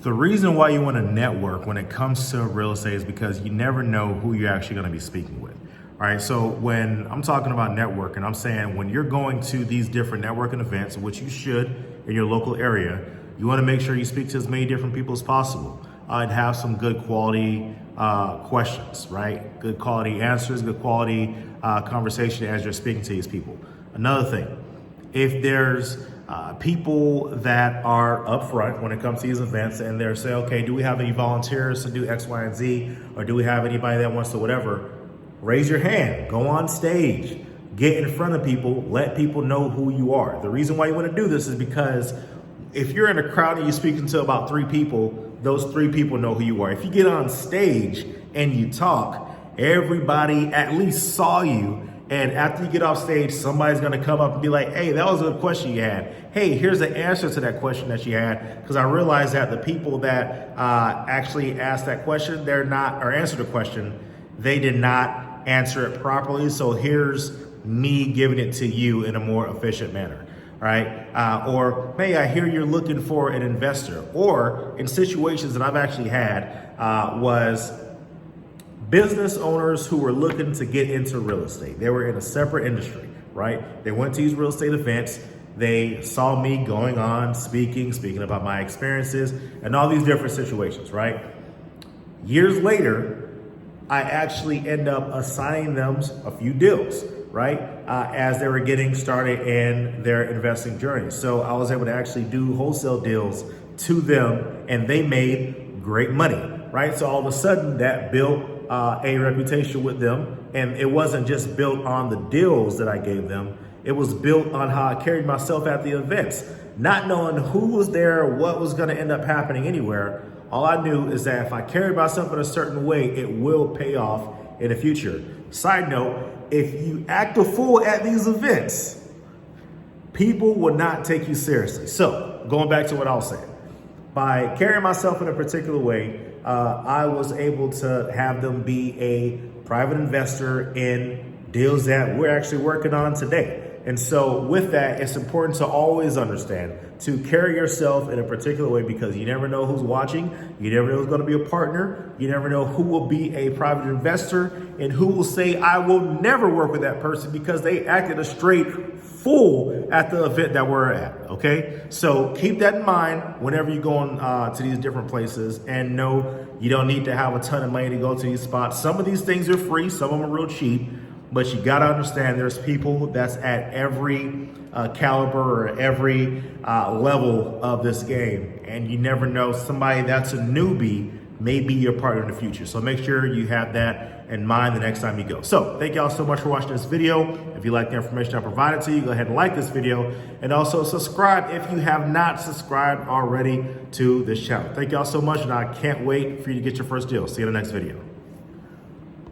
The reason why you want to network when it comes to real estate is because you never know who you're actually going to be speaking with. All right, so when I'm talking about networking, I'm saying when you're going to these different networking events, which you should in your local area, you want to make sure you speak to as many different people as possible and have some good quality questions, right? Good quality answers, good quality conversation as you're speaking to these people. Another thing, if there's people that are upfront when it comes to these events and they're saying, okay, do we have any volunteers to do X, Y, and Z? Or do we have anybody that wants to whatever? Raise your hand, go on stage, get in front of people, let people know who you are. The reason why you want to do this is because if you're in a crowd and you're speaking to about 3 people, those 3 people know who you are. If you get on stage and you talk, everybody at least saw you. And after you get off stage, somebody's going to come up and be like, hey, that was a good question you had. Hey, here's the answer to that question that you had. Because I realized that the people that actually asked that question, they're not, or answered the question, they did not answer it properly. So here's me giving it to you in a more efficient manner. Right? Or, hey, I hear you're looking for an investor. Or in situations that I've actually had was business owners who were looking to get into real estate. They were in a separate industry, right? They went to these real estate events. They saw me going on, speaking about my experiences and all these different situations, right? Years later, I actually end up assigning them a few deals, right? As they were getting started in their investing journey. So I was able to actually do wholesale deals to them and they made great money, right? So all of a sudden that built a reputation with them. And it wasn't just built on the deals that I gave them. It was built on how I carried myself at the events, not knowing who was there, what was going to end up happening anywhere. All I knew is that if I carried myself in a certain way, it will pay off in the future. Side note, if you act a fool at these events, people will not take you seriously. So going back to what I was saying, by carrying myself in a particular way, I was able to have them be a private investor in deals that we're actually working on today. And so with that, it's important to always understand to carry yourself in a particular way because you never know who's watching. You never know who's going to be a partner. You never know who will be a private investor and who will say, I will never work with that person because they acted a straight fool at the event that we're at. Okay. So keep that in mind whenever you're going to these different places, and know you don't need to have a ton of money to go to these spots. Some of these things are free. Some of them are real cheap. But you got to understand there's people that's at every caliber or every level of this game. And you never know, somebody that's a newbie may be your partner in the future. So make sure you have that in mind the next time you go. So thank y'all so much for watching this video. If you like the information I provided to you, go ahead and like this video. And also subscribe if you have not subscribed already to this channel. Thank y'all so much, and I can't wait for you to get your first deal. See you in the next video.